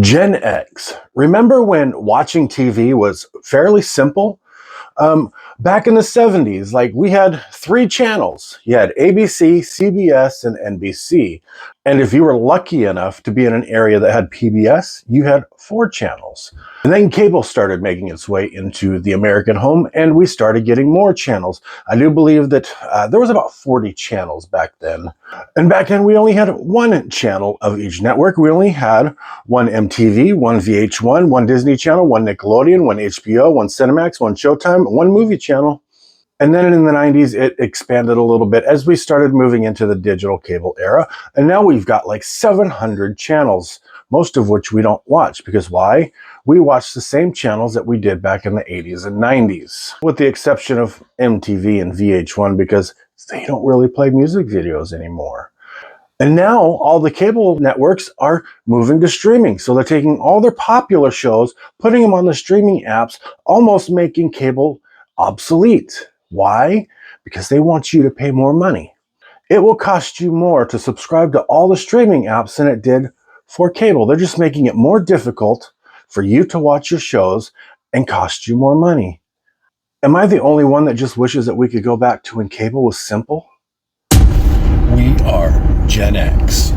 Gen X. Remember when watching TV was fairly simple? Back in the 70s, like we had three channels. You had ABC, CBS, and NBC. And if you were lucky enough to be in an area that had PBS, you had four channels. And then cable started making its way into the American home, and we started getting more channels. I do believe that there was about 40 channels back then. And back then, we only had one channel of each network. We only had one MTV, one VH1, one Disney Channel, one Nickelodeon, one HBO, one Cinemax, one Showtime, one movie channel. And then in the 90s, it expanded a little bit as we started moving into the digital cable era. And now we've got like 700 channels, most of which we don't watch. Because why? We watch the same channels that we did back in the 80s and 90s, with the exception of MTV and VH1, because they don't really play music videos anymore. And now all the cable networks are moving to streaming. So they're taking all their popular shows, putting them on the streaming apps, almost making cable obsolete. Why? Because they want you to pay more money. It will cost you more to subscribe to all the streaming apps than it did for cable. They're just making it more difficult for you to watch your shows and cost you more money. Am I the only one that just wishes that we could go back to when cable was simple? We are Gen X.